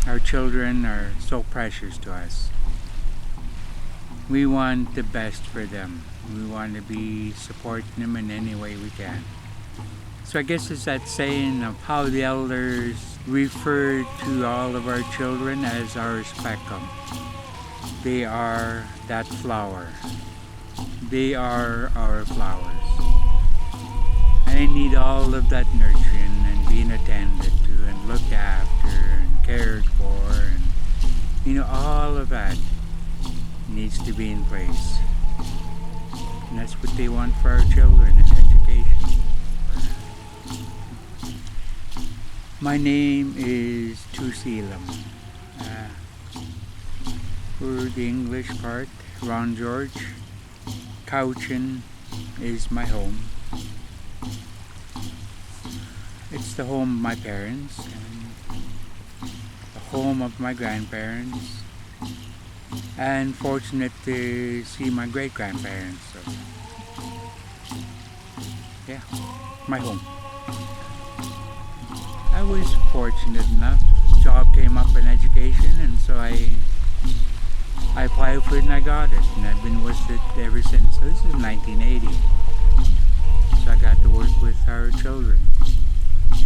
Our children are so precious to us. We want the best for them. We want to be supporting them in any way we can. So I guess it's that saying of how the elders refer to all of our children as our spectrum. They are that flower. They are our flowers. And they need all of that nurturing and being attended to and looked after and cared for, and all of that needs to be in place. And that's what they want for our children in education. My name is Xe'xe. For the English part, Ron George. Cowichan is my home. It's the home of my parents, and the home of my grandparents, and fortunate to see my great-grandparents. So, yeah, my home. I was fortunate enough. Job came up in education, and so I applied for it and I got it, and I've been with it ever since. So this is 1980. So I got to work with our children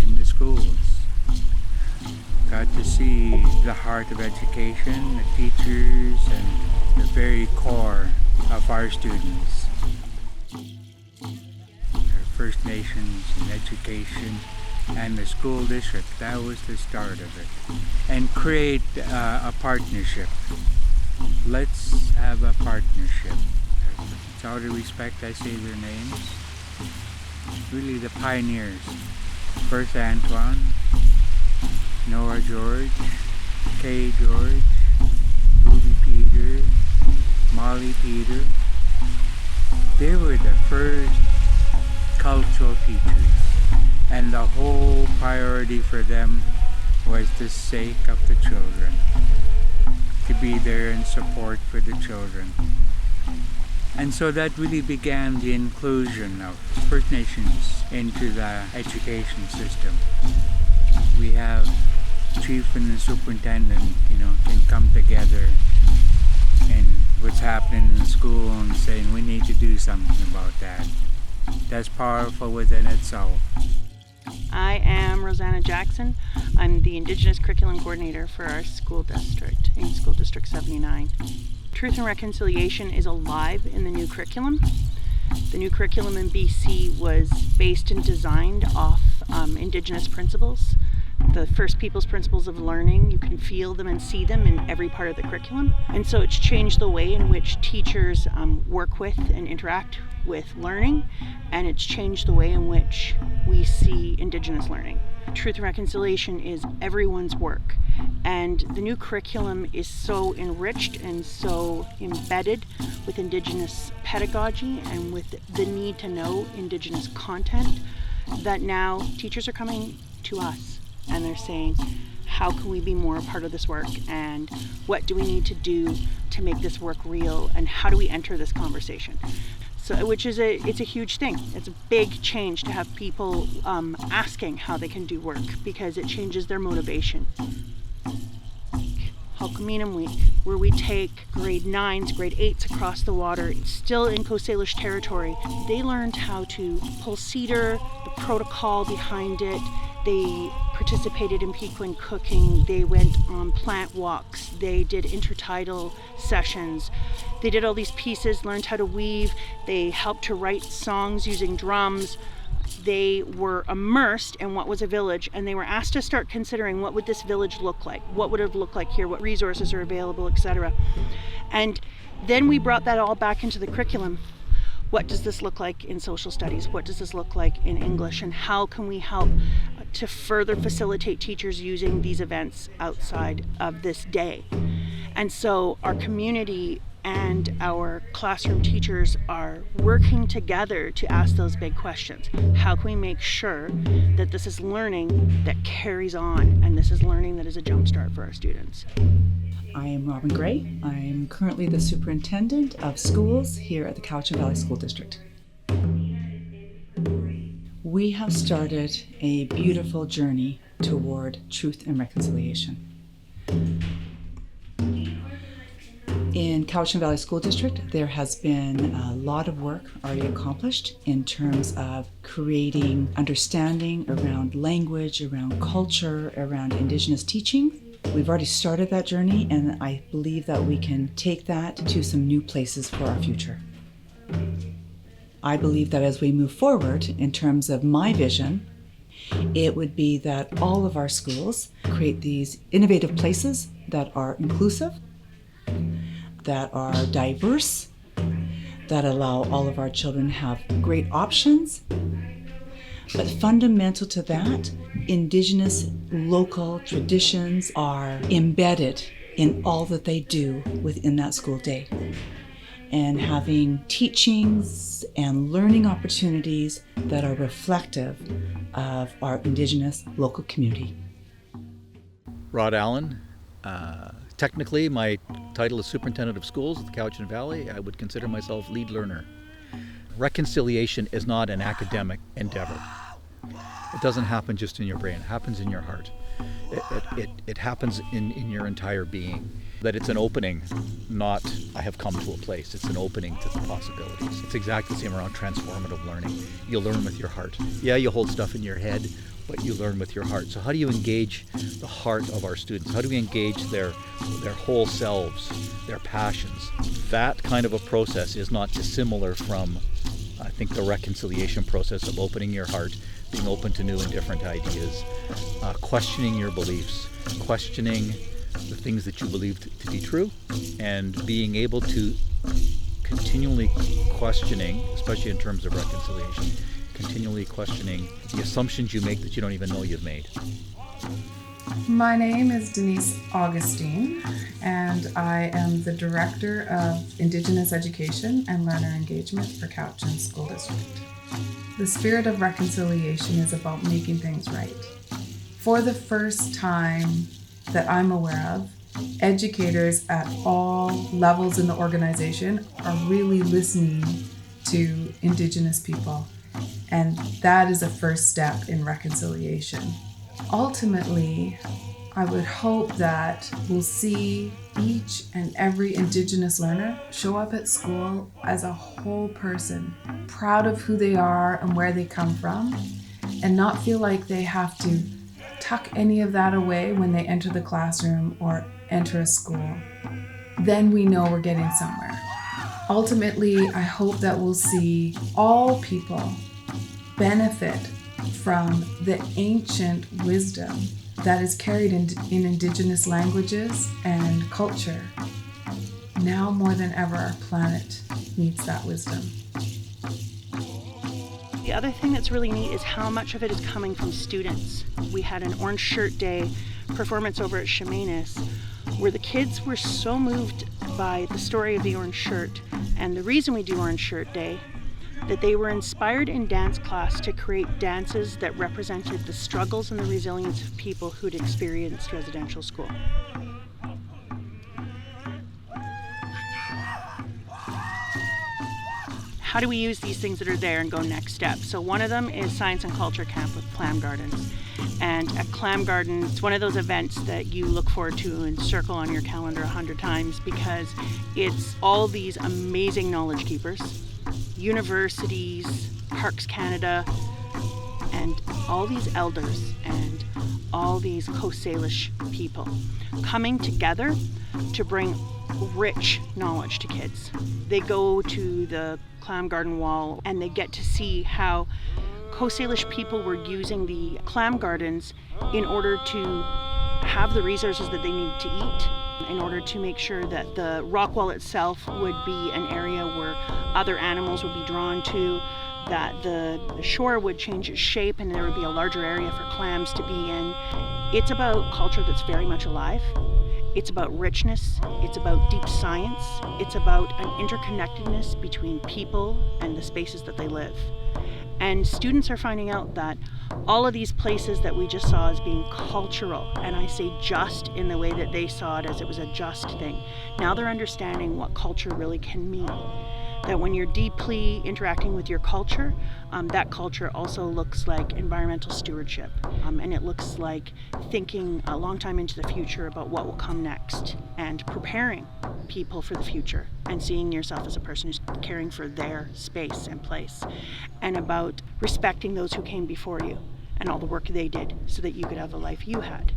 in the schools. Got to see the heart of education, the teachers, and the very core of our students. Our First Nations in education and the school district, that was the start of it. And create a partnership. Let's have a partnership. With all due respect, I say their names. Really the pioneers. Bertha Antoine, Nora George, Kay George, Ruby Peter, Molly Peter. They were the first cultural teachers. And the whole priority for them was the sake of the children. To be there in support for the children. And so that really began the inclusion of First Nations into the education system. We have chief and the superintendent, can come together and what's happening in the school and saying we need to do something about that. That's powerful within itself. I am Rosanna Jackson. I'm the Indigenous Curriculum Coordinator for our school district, in School District 79. Truth and Reconciliation is alive in the new curriculum. The new curriculum in BC was based and designed off Indigenous principles. The First Peoples principles of learning, you can feel them and see them in every part of the curriculum. And so it's changed the way in which teachers work with and interact with learning, and it's changed the way in which we see Indigenous learning. Truth and Reconciliation is everyone's work, and the new curriculum is so enriched and so embedded with Indigenous pedagogy and with the need to know Indigenous content that now teachers are coming to us and they're saying, how can we be more a part of this work, and what do we need to do to make this work real, and how do we enter this conversation? So, it's a huge thing. It's a big change to have people asking how they can do work, because it changes their motivation. Hul'q'umi'num Week, where we take grade 9s, grade 8s across the water, still in Coast Salish territory. They learned how to pull cedar, the protocol behind it. They participated in Pequin cooking. They went on plant walks. They did intertidal sessions. They did all these pieces, learned how to weave. They helped to write songs using drums. They were immersed in what was a village, and they were asked to start considering, what would this village look like? What would it look like here? What resources are available, etc. And then we brought that all back into the curriculum. What does this look like in social studies? What does this look like in English? And how can we help to further facilitate teachers using these events outside of this day? And so our community and our classroom teachers are working together to ask those big questions. How can we make sure that this is learning that carries on, and this is learning that is a jumpstart for our students? I am Robin Gray. I am currently the Superintendent of Schools here at the Cowichan Valley School District. We have started a beautiful journey toward truth and reconciliation. In Cowichan Valley School District, there has been a lot of work already accomplished in terms of creating understanding around language, around culture, around Indigenous teaching. We've already started that journey, and I believe that we can take that to some new places for our future. I believe that as we move forward, in terms of my vision, it would be that all of our schools create these innovative places that are inclusive, that are diverse, that allow all of our children to have great options. But fundamental to that, Indigenous local traditions are embedded in all that they do within that school day. And having teachings and learning opportunities that are reflective of our Indigenous local community. Rod Allen. Technically, my title is Superintendent of Schools at the Cowichan Valley. I would consider myself lead learner. Reconciliation is not an academic endeavor. It doesn't happen just in your brain. It happens in your heart. It happens in your entire being. That it's an opening, not I have come to a place. It's an opening to the possibilities. It's exactly the same around transformative learning. You learn with your heart. Yeah, you hold stuff in your head, but you learn with your heart. So how do you engage the heart of our students? How do we engage their whole selves, their passions? That kind of a process is not dissimilar from, I think, the reconciliation process of opening your heart, being open to new and different ideas, questioning your beliefs, questioning the things that you believe to be true, and being able to continually questioning, especially in terms of reconciliation, continually questioning the assumptions you make that you don't even know you've made. My name is Denise Augustine, and I am the Director of Indigenous Education and Learner Engagement for Cowichan School District. The spirit of reconciliation is about making things right. For the first time that I'm aware of, educators at all levels in the organization are really listening to Indigenous people, and that is a first step in reconciliation. Ultimately, I would hope that we'll see each and every Indigenous learner show up at school as a whole person, proud of who they are and where they come from, and not feel like they have to tuck any of that away when they enter the classroom or enter a school. Then we know we're getting somewhere. Ultimately, I hope that we'll see all people benefit from the ancient wisdom that is carried in Indigenous languages and culture. Now more than ever, our planet needs that wisdom. The other thing that's really neat is how much of it is coming from students. We had an Orange Shirt Day performance over at Xe'xe where the kids were so moved by the story of the orange shirt and the reason we do Orange Shirt Day that they were inspired in dance class to create dances that represented the struggles and the resilience of people who'd experienced residential school. How do we use these things that are there and go next step? So one of them is Science and Culture Camp with Clam Gardens. And at Clam Garden, it's one of those events that you look forward to and circle on your calendar 100 times because it's all these amazing knowledge keepers, universities, Parks Canada, and all these elders and all these Coast Salish people coming together to bring rich knowledge to kids. They go to the Clam Garden wall and they get to see how Coast Salish people were using the clam gardens in order to have the resources that they needed to eat, in order to make sure that the rock wall itself would be an area where other animals would be drawn to, that the shore would change its shape and there would be a larger area for clams to be in. It's about culture that's very much alive. It's about richness, it's about deep science, it's about an interconnectedness between people and the spaces that they live. And students are finding out that all of these places that we just saw as being cultural, and I say just in the way that they saw it as it was a just thing, now they're understanding what culture really can mean. That when you're deeply interacting with your culture, that culture also looks like environmental stewardship. And it looks like thinking a long time into the future about what will come next and preparing people for the future and seeing yourself as a person who's caring for their space and place, and about respecting those who came before you and all the work they did so that you could have the life you had.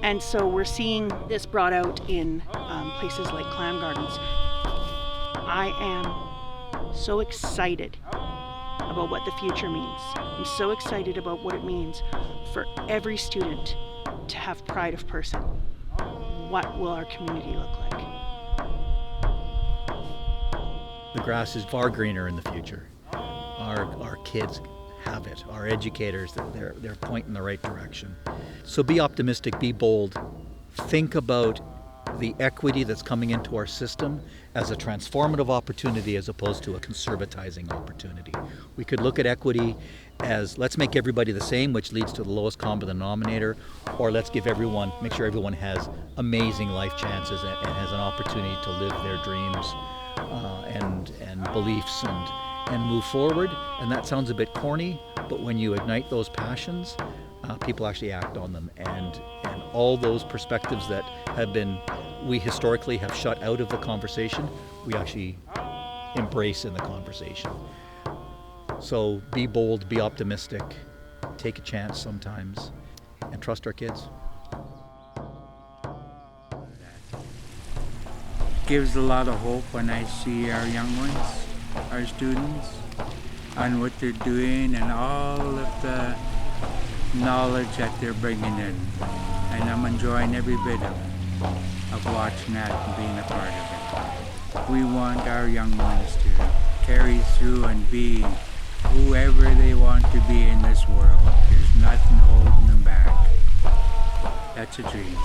And so we're seeing this brought out in places like clam gardens. I am so excited about what the future means. I'm so excited about what it means for every student to have pride of person. What will our community look like? The grass is far greener in the future. Our kids have it. Our educators, they're pointing the right direction. So be optimistic, be bold. Think about the equity that's coming into our system as a transformative opportunity as opposed to a conservatizing opportunity. We could look at equity as let's make everybody the same, which leads to the lowest common denominator, or let's make sure everyone has amazing life chances and has an opportunity to live their dreams and beliefs and move forward. And that sounds a bit corny, but when you ignite those passions, people actually act on them, and all those perspectives that we historically have shut out of the conversation, we actually embrace in the conversation. So be bold, be optimistic, take a chance sometimes, and trust our kids. Gives a lot of hope when I see our young ones, our students, and what they're doing and all of the knowledge that they're bringing in. And I'm enjoying every bit of watching that and being a part of it. We want our young ones to carry through and be whoever they want to be in this world. There's nothing holding them back. That's a dream.